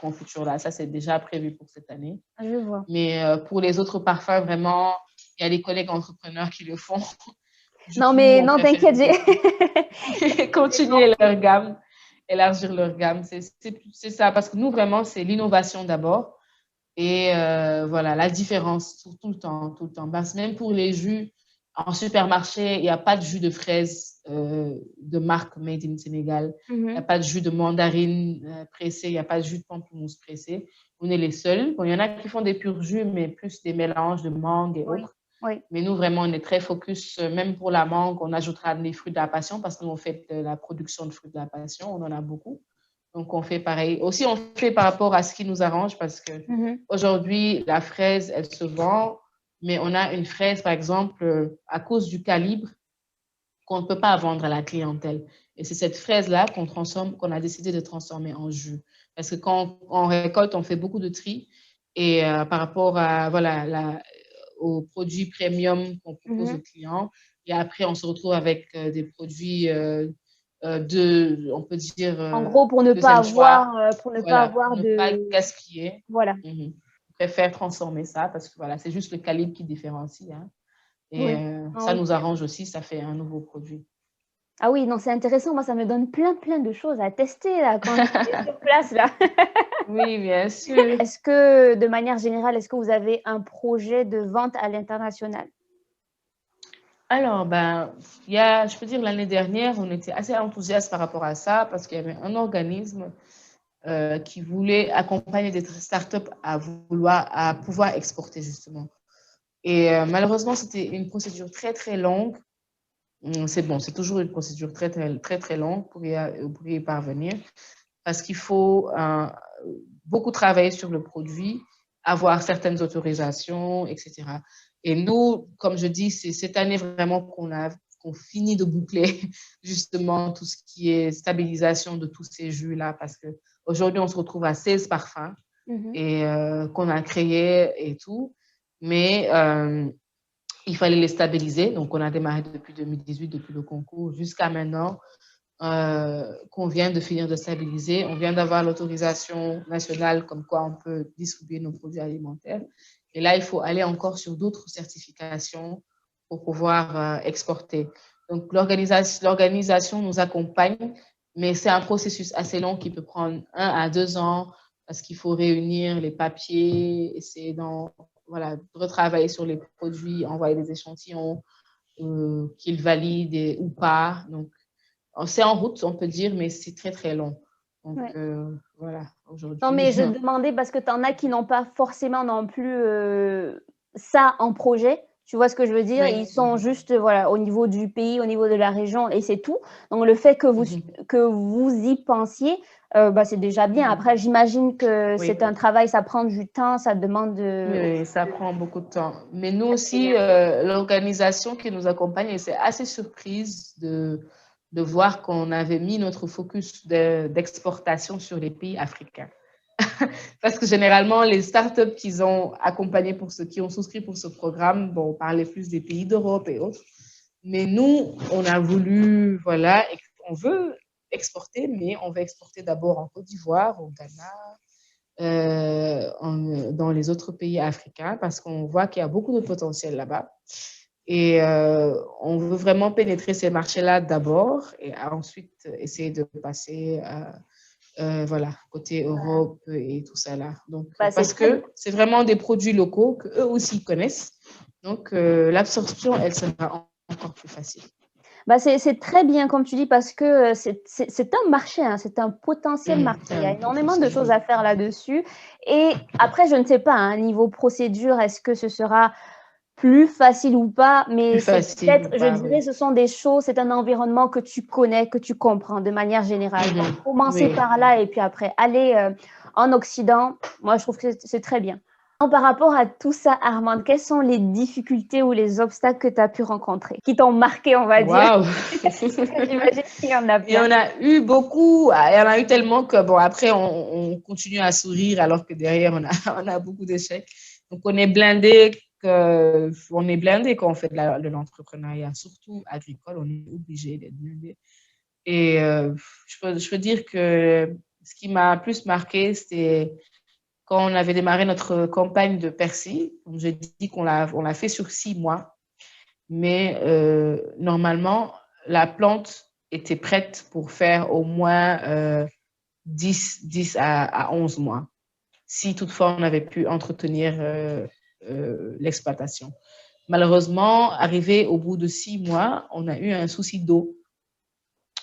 confiture-là. Ça, c'est déjà prévu pour cette année. Je vois. Mais pour les autres parfums, vraiment, il y a des collègues entrepreneurs qui le font. Non, mais non, t'inquiète. Continuer leur gamme, élargir leur gamme. C'est ça, parce que nous, vraiment, c'est l'innovation d'abord. Et voilà, la différence tout le temps, tout le temps. Parce que même pour les jus, en supermarché, il n'y a pas de jus de fraise de marque Made in Sénégal. Il n'y a pas de jus de mandarine pressé. Il n'y a pas de jus de pamplemousse pressé. On est les seuls. Bon, il y en a qui font des purs jus, mais plus des mélanges de mangue et autres. Oui. Mais nous, vraiment, on est très focus, même pour la mangue, on ajoutera des fruits de la passion parce que nous, on fait de la production de fruits de la passion, on en a beaucoup. Donc, on fait pareil. Aussi, on fait par rapport à ce qui nous arrange parce que aujourd'hui, la fraise, elle se vend, mais on a une fraise, par exemple, à cause du calibre, qu'on ne peut pas vendre à la clientèle. Et c'est cette fraise-là qu'on a décidé de transformer en jus. Parce que quand on récolte, on fait beaucoup de tri. Et par rapport à, voilà, aux produits premium qu'on propose aux clients. Et après, on se retrouve avec des produits on peut dire, en gros, pour ne pas avoir, ne pas gaspiller. Voilà. On préfère transformer ça parce que voilà, c'est juste le calibre qui différencie. Hein. Et ça nous arrange aussi, ça fait un nouveau produit. Ah oui, non, c'est intéressant. Moi, ça me donne plein de choses à tester là, quand je suis sur place. Là. Oui, bien sûr. Est-ce que, de manière générale, est-ce que vous avez un projet de vente à l'international? Alors, je peux dire l'année dernière, on était assez enthousiastes par rapport à ça parce qu'il y avait un organisme qui voulait accompagner des startups à pouvoir exporter justement. Et malheureusement, c'était une procédure très longue. C'est toujours une procédure très longue pour y parvenir parce qu'il faut beaucoup travailler sur le produit, avoir certaines autorisations, etc. Et nous, comme je dis, c'est cette année vraiment qu'on finit de boucler justement tout ce qui est stabilisation de tous ces jus-là parce qu'aujourd'hui, on se retrouve à 16 parfums et qu'on a créés et tout. Mais il fallait les stabiliser. Donc, on a démarré depuis 2018, depuis le concours, jusqu'à maintenant qu'on vient de finir de stabiliser. On vient d'avoir l'autorisation nationale comme quoi on peut distribuer nos produits alimentaires. Et là, il faut aller encore sur d'autres certifications pour pouvoir exporter. Donc, l'organisation nous accompagne, Mais c'est un processus assez long qui peut prendre 1 à 2 ans parce qu'il faut réunir les papiers, essayer voilà, retravailler sur les produits, envoyer des échantillons qu'ils valident ou pas. Donc, c'est en route, on peut dire, mais c'est très, très long. Donc, Ouais. voilà, Non, aujourd'hui. mais je demandais parce que tu en as qui n'ont pas forcément non plus ça en projet. Tu vois ce que je veux dire? Ils Oui. sont juste voilà, au niveau du pays, au niveau de la région et c'est tout. Donc le fait que vous y pensiez, bah, c'est déjà bien. Après, j'imagine que Oui. c'est un travail, ça prend du temps, ça demande Oui, ça prend beaucoup de temps. Mais nous aussi, d'énergie. l'organisation qui nous accompagne, c'est assez surprise de voir qu'on avait mis notre focus d'exportation sur les pays africains. Parce que généralement, les startups qu'ils ont accompagnés qui ont souscrit pour ce programme, bon, on parlait plus des pays d'Europe et autres. Mais nous, on a voulu, voilà, on veut exporter, mais on veut exporter d'abord en Côte d'Ivoire, au Ghana, dans les autres pays africains parce qu'on voit qu'il y a beaucoup de potentiel là-bas. Et on veut vraiment pénétrer ces marchés-là d'abord et ensuite essayer de passer voilà, côté Europe et tout ça là. Donc, Bah, parce que c'est vraiment des produits locaux qu'eux aussi connaissent. Donc, l'absorption, elle sera encore plus facile. Bah, c'est très bien comme tu dis parce que c'est un marché, hein, c'est un potentiel marché. Il y a énormément de choses à faire là-dessus. Et après, je ne sais pas, hein, niveau procédure, est-ce que ce sera plus facile ou pas, mais Plus c'est facile peut-être, ou je pas, dirais, oui. ce sont des choses, c'est un environnement que tu connais, que tu comprends de manière générale. Donc, commencer Oui. par là et puis après aller en Occident, moi, je trouve que c'est très bien. Donc, par rapport à tout ça, Armande, quelles sont les difficultés ou les obstacles que tu as pu rencontrer, qui t'ont marqué, on va dire? Waouh! J'imagine qu'il y en a Il y plein. en a eu beaucoup. Il y en a eu tellement que, bon, après, on continue à sourire alors que derrière, on a beaucoup d'échecs. Donc, on est blindé quand on fait de l'entrepreneuriat, surtout agricole, on est obligé d'être blindé. Et je peux dire que ce qui m'a plus marqué, c'était quand on avait démarré notre campagne de persil. J'ai dit qu'on l'a fait sur 6 mois. Mais normalement, la plante était prête pour faire au moins 10 à 11 mois, si toutefois on avait pu entretenir l'exploitation. Malheureusement, arrivé au bout de 6 mois, on a eu un souci d'eau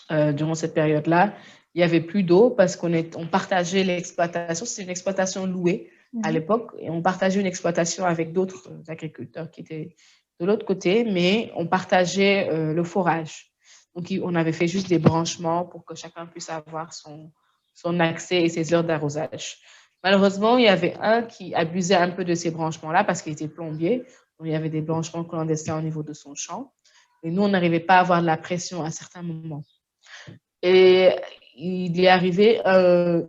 durant cette période-là. Il n'y avait plus d'eau parce on partageait l'exploitation. C'était une exploitation louée à l'époque et on partageait une exploitation avec d'autres agriculteurs qui étaient de l'autre côté, mais on partageait le forage. Donc, on avait fait juste des branchements pour que chacun puisse avoir son accès et ses heures d'arrosage. Malheureusement, il y avait un qui abusait un peu de ces branchements-là parce qu'il était plombier. Donc, il y avait des branchements clandestins au niveau de son champ. Et nous, on n'arrivait pas à avoir de la pression à certains moments. Et il est arrivé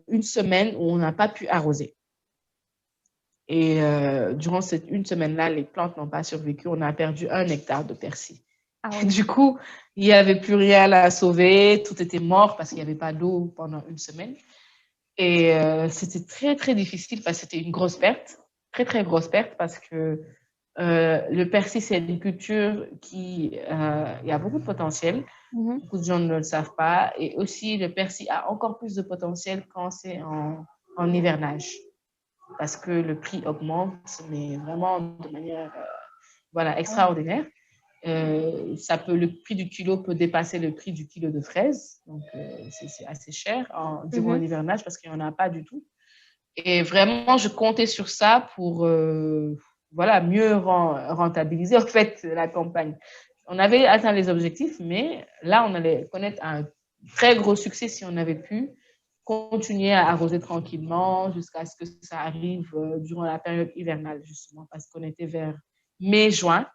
une semaine où on n'a pas pu arroser. Et durant cette une semaine-là, les plantes n'ont pas survécu. On a perdu 1 hectare de persil. Ah oui. Du coup, il n'y avait plus rien à sauver. Tout était mort parce qu'il n'y avait pas d'eau pendant une semaine. Et c'était très, très difficile parce que c'était une grosse perte. Très, très grosse perte parce que le persil, c'est une culture qui il y a beaucoup de potentiel. Beaucoup de gens ne le savent pas. Et aussi, le persil a encore plus de potentiel quand c'est en hivernage. Parce que le prix augmente, mais vraiment de manière voilà, extraordinaire. Le prix du kilo peut dépasser le prix du kilo de fraises. Donc, c'est assez cher durant l'hivernage parce qu'il n'y en a pas du tout. Et vraiment, je comptais sur ça pour voilà, mieux rentabiliser en fait la campagne. On avait atteint les objectifs, mais là, on allait connaître un très gros succès si on avait pu continuer à arroser tranquillement jusqu'à ce que ça arrive durant la période hivernale, justement, parce qu'on était vers mai-juin.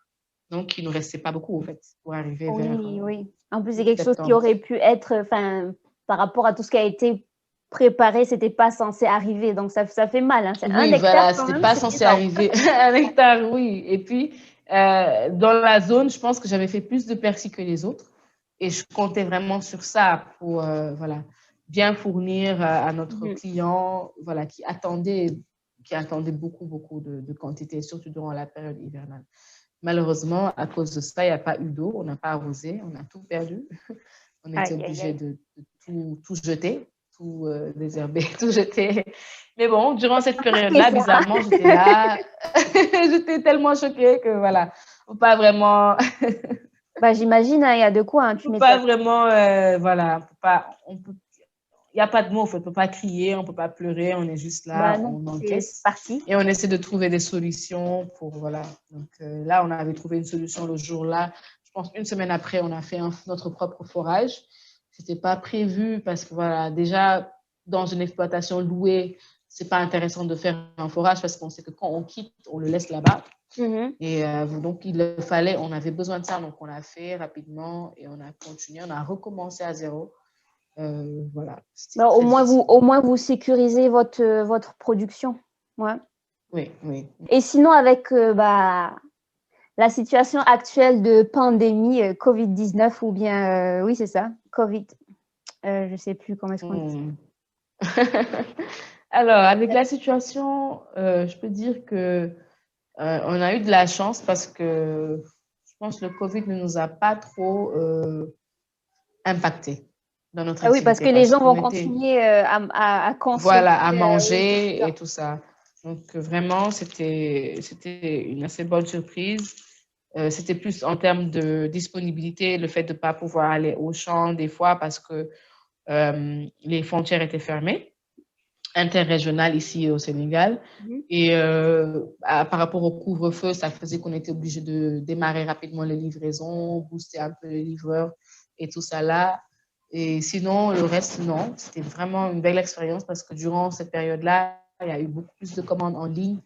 Donc, il ne nous restait pas beaucoup, en fait, pour arriver vers Oui, oui. En plus, c'est quelque chose qui septembre. aurait pu être, enfin, par rapport à tout ce qui a été préparé, c'était pas censé arriver. Donc, ça fait mal, hein. C'est 1 Oui, hectare voilà, quand c'était même, pas c'est censé énorme. arriver. 1 hectare, oui. Et puis, dans la zone, je pense que j'avais fait plus de persil que les autres. Et je comptais vraiment sur ça pour voilà, bien fournir à notre client voilà, qui attendait beaucoup, beaucoup de quantité, surtout durant la période hivernale. Malheureusement, à cause de ça, il n'y a pas eu d'eau, on n'a pas arrosé, on a tout perdu. On était Aïe, aïe, obligé aïe. de tout jeter, tout désherber, tout jeter. Mais bon, durant cette Marqué période-là, ça. bizarrement, j'étais là. J'étais tellement choquée que voilà, faut pas vraiment, Bah, j'imagine, hein, il y a de quoi, hein, tu faut pas m'étonnes. vraiment, voilà, il n'y a pas de mots, on ne peut pas crier, on ne peut pas pleurer, on est juste Bah là, non, on c'est encaisse parti. et on essaie de trouver des solutions pour, voilà. Donc là, on avait trouvé une solution le jour-là. Je pense une semaine après, on a fait notre propre forage. Ce n'était pas prévu parce que, voilà, déjà, dans une exploitation louée, ce n'est pas intéressant de faire un forage parce qu'on sait que quand on quitte, on le laisse là-bas. Mhm. Et donc, il le fallait, on avait besoin de ça, donc on l'a fait rapidement et on a continué, on a recommencé à zéro. Voilà, c'était Bah, très difficile. au moins, vous sécurisez votre production. Ouais. Oui, oui. Et sinon, avec bah, la situation actuelle de pandémie Covid-19 ou bien, oui, c'est ça, Covid, je ne sais plus comment est-ce qu'on dit. Hmm. Alors, avec la situation, je peux dire que on a eu de la chance parce que je pense que le Covid ne nous a pas trop impacté dans notre Ah oui, parce activité que les parce gens qu'on vont était, continuer à consommer. voilà, à Oui, c'est manger sûr. et tout ça. Donc, vraiment, c'était une assez bonne surprise. C'était plus en termes de disponibilité, le fait de ne pas pouvoir aller au champ des fois parce que les frontières étaient fermées, interrégionales ici au Sénégal. Mhm. Et par rapport au couvre-feu, ça faisait qu'on était obligé de démarrer rapidement les livraisons, booster un peu les livreurs et tout ça là. Et sinon, le reste, non. C'était vraiment une belle expérience parce que durant cette période-là, il y a eu beaucoup plus de commandes en ligne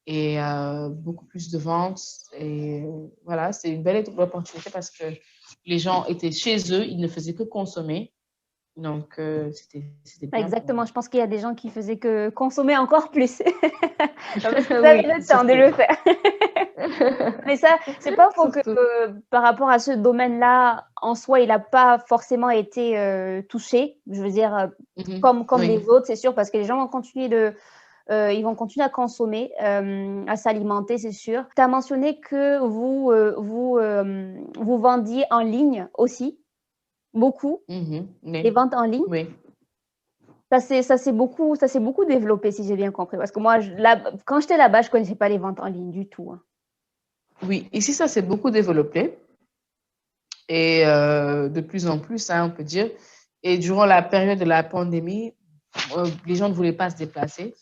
et beaucoup plus de ventes. Et voilà, c'est une belle opportunité parce que les gens étaient chez eux, ils ne faisaient que consommer. Donc, c'était bien pour Exactement, nous. je pense qu'il y a des gens qui faisaient que consommer encore plus. Parce qu'ils avaient Oui, le temps de surtout. le faire. Mais ça, c'est pas faux que Surtout. par rapport à ce domaine-là, en soi, il n'a pas forcément été touché. Je veux dire, comme Oui. les autres, c'est sûr, parce que les gens vont continuer ils vont continuer à consommer, à s'alimenter, c'est sûr. Tu as mentionné que vous vendiez en ligne aussi, beaucoup, les Oui. ventes en ligne. Oui. Ça s'est beaucoup développé, si j'ai bien compris. Parce que moi, quand j'étais là-bas, je ne connaissais pas les ventes en ligne du tout, hein. Oui. Ici, ça s'est beaucoup développé et de plus en plus, hein, on peut dire. Et durant la période de la pandémie, les gens ne voulaient pas se déplacer.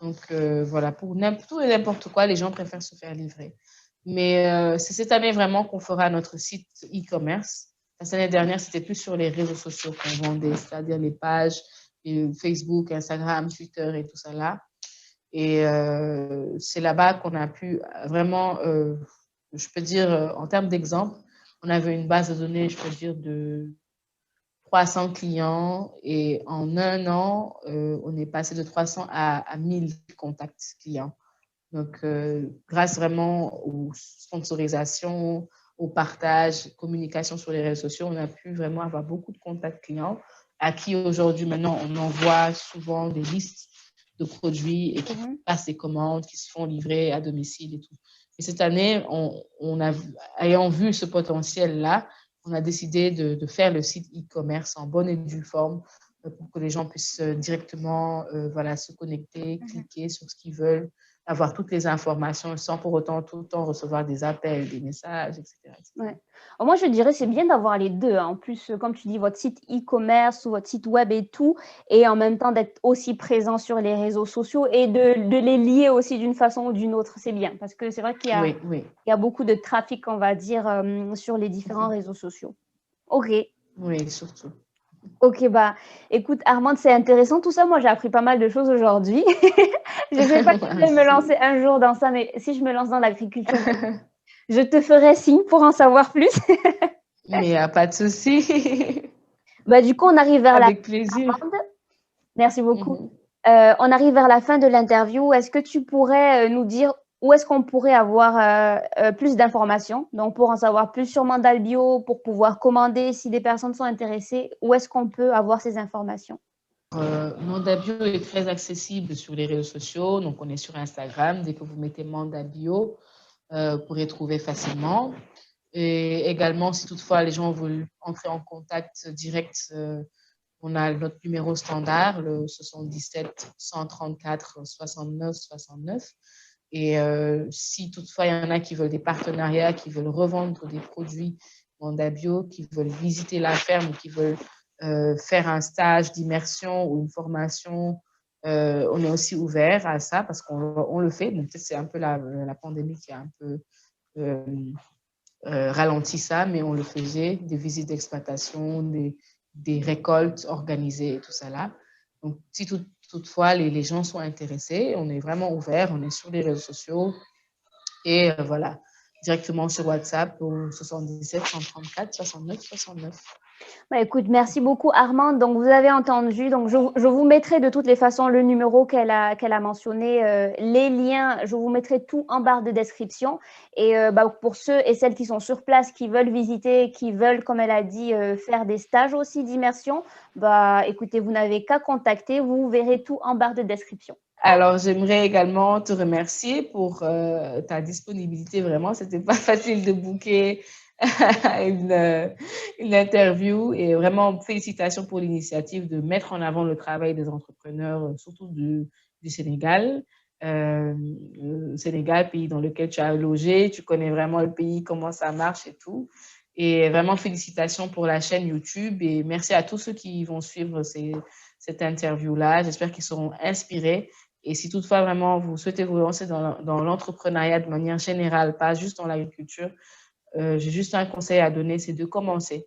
Donc, voilà, pour tout et n'importe quoi, les gens préfèrent se faire livrer. Mais c'est cette année vraiment qu'on fera notre site e-commerce. La semaine dernière, c'était plus sur les réseaux sociaux qu'on vendait, c'est-à-dire les pages Facebook, Instagram, Twitter et tout ça là. Et c'est là-bas qu'on a pu vraiment, je peux dire, en termes d'exemple, on avait une base de données, je peux dire, de 300 clients et en un an, on est passé de 300 à 1000 contacts clients. Donc, grâce vraiment aux sponsorisations, au partage, communication sur les réseaux sociaux, on a pu vraiment avoir beaucoup de contacts clients à qui aujourd'hui, maintenant, on envoie souvent des listes de produits et qui passent des commandes, qui se font livrer à domicile et tout. Et cette année, ayant vu ce potentiel-là, on a décidé de faire le site e-commerce en bonne et due forme pour que les gens puissent directement voilà, se connecter, cliquer sur ce qu'ils veulent, avoir toutes les informations sans pour autant tout le temps recevoir des appels, des messages, etc. Ouais. Alors moi, je dirais c'est bien d'avoir les deux, hein. En plus, comme tu dis, votre site e-commerce ou votre site web et tout, et en même temps d'être aussi présent sur les réseaux sociaux et de les lier aussi d'une façon ou d'une autre. C'est bien parce que c'est vrai Oui, oui. il y a beaucoup de trafic, on va dire, sur les différents réseaux sociaux. Ok. Oui, surtout. Ok, bah écoute, Armande, c'est intéressant tout ça. Moi, j'ai appris pas mal de choses aujourd'hui. Je ne sais pas si je vais me lancer un jour dans ça, mais si je me lance dans l'agriculture, je te ferai signe pour en savoir plus. Mais il n'y a pas de souci. Bah, du coup, on arrive vers la Avec plaisir. fin. Merci beaucoup. On arrive vers la fin de l'interview. Est-ce que tu pourrais nous dire où est-ce qu'on pourrait avoir plus d'informations? Donc, pour en savoir plus sur Mandalbio, pour pouvoir commander si des personnes sont intéressées, où est-ce qu'on peut avoir ces informations? Mandabio est très accessible sur les réseaux sociaux. Donc, on est sur Instagram. Dès que vous mettez Mandabio, vous pourrez trouver facilement. Et Et également, si toutefois les gens veulent entrer en contact direct, on a notre numéro standard, le 77 134 69 69. Et si toutefois il y en a qui veulent des partenariats, qui veulent revendre des produits Mandabio, qui veulent visiter la ferme, qui veulent faire un stage d'immersion ou une formation, on est aussi ouvert à ça parce qu'on le fait. Bon, peut-être c'est un peu la pandémie qui a un peu ralenti ça, mais on le faisait, des visites d'exploitation, des récoltes organisées et tout ça là. Donc, si toutefois les gens sont intéressés, on est vraiment ouvert, on est sur les réseaux sociaux et voilà, directement sur WhatsApp au 77 134 69 69. Bah, écoute, merci beaucoup Armande. Donc vous avez entendu, donc je vous mettrai de toutes les façons le numéro qu'elle a mentionné, les liens, je vous mettrai tout en barre de description. Et pour ceux et celles qui sont sur place, qui veulent visiter, qui veulent, comme elle a dit, faire des stages aussi d'immersion, écoutez, vous n'avez qu'à contacter, vous verrez tout en barre de description. Alors, j'aimerais également te remercier pour ta disponibilité. Vraiment, c'était pas facile de booker une interview et vraiment félicitations pour l'initiative de mettre en avant le travail des entrepreneurs, surtout du Sénégal. Le Sénégal, pays dans lequel tu as logé, tu connais vraiment le pays, comment ça marche et tout. Et vraiment félicitations pour la chaîne YouTube et merci à tous ceux qui vont suivre cette interview-là. J'espère qu'ils seront inspirés. Et si toutefois vraiment vous souhaitez vous lancer dans l'entrepreneuriat de manière générale, pas juste dans l'agriculture, j'ai juste un conseil à donner, c'est de commencer.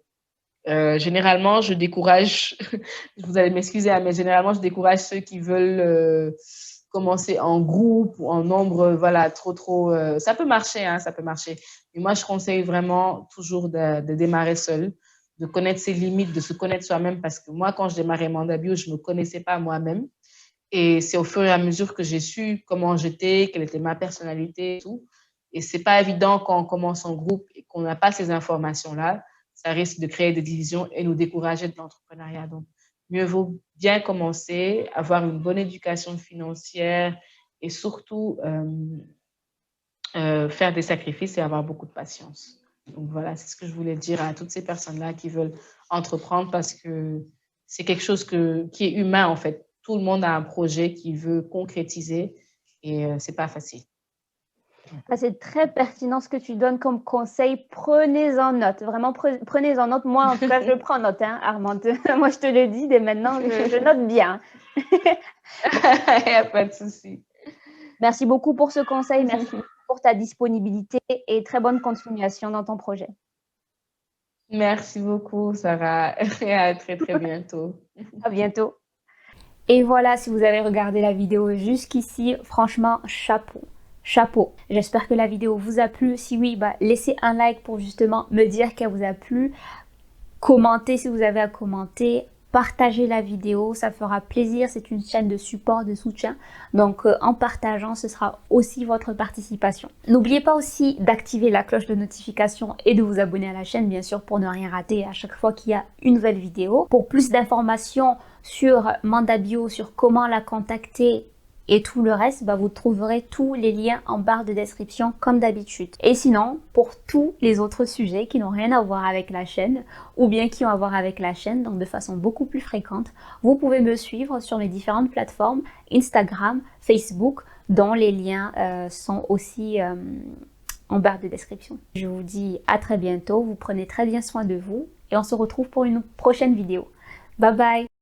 Généralement, je décourage, vous allez m'excuser, mais généralement, je décourage ceux qui veulent commencer en groupe ou en nombre, voilà, trop. Ça peut marcher, hein, ça peut marcher. Mais moi, je conseille vraiment toujours de démarrer seul, de connaître ses limites, de se connaître soi-même, parce que moi, quand je démarrais Mandabio, je ne me connaissais pas moi-même. Et c'est au fur et à mesure que j'ai su comment j'étais, quelle était ma personnalité et tout. Et c'est pas évident quand on commence en groupe et qu'on n'a pas ces informations-là. Ça risque de créer des divisions et nous décourager de l'entrepreneuriat. Donc, mieux vaut bien commencer, avoir une bonne éducation financière et surtout faire des sacrifices et avoir beaucoup de patience. Donc voilà, c'est ce que je voulais dire à toutes ces personnes-là qui veulent entreprendre parce que c'est quelque chose qui est humain en fait. Tout le monde a un projet qu'il veut concrétiser et c'est pas facile. C'est très pertinent ce que tu donnes comme conseil. Prenez-en note. Vraiment, prenez-en note. Moi, en tout cas, je prends note, hein, Armande. Moi, je te le dis dès maintenant, je note bien. Il n'y a pas de souci. Merci beaucoup pour ce conseil. Merci pour ta disponibilité et très bonne continuation dans ton projet. Merci beaucoup, Sarah. Et à très, très bientôt. À bientôt. Et voilà, si vous avez regardé la vidéo jusqu'ici, franchement, chapeau. Chapeau. J'espère que la vidéo vous a plu. Si oui, laissez un like pour justement me dire qu'elle vous a plu. Commentez si vous avez à commenter. Partagez la vidéo, ça fera plaisir. C'est une chaîne de support, de soutien. Donc, en partageant, ce sera aussi votre participation. N'oubliez pas aussi d'activer la cloche de notification et de vous abonner à la chaîne, bien sûr, pour ne rien rater à chaque fois qu'il y a une nouvelle vidéo. Pour plus d'informations sur Mandabio, sur comment la contacter, et tout le reste, vous trouverez tous les liens en barre de description comme d'habitude. Et sinon, pour tous les autres sujets qui n'ont rien à voir avec la chaîne ou bien qui ont à voir avec la chaîne, donc de façon beaucoup plus fréquente, vous pouvez me suivre sur mes différentes plateformes, Instagram, Facebook, dont les liens sont aussi en barre de description. Je vous dis à très bientôt, vous prenez très bien soin de vous et on se retrouve pour une prochaine vidéo. Bye bye!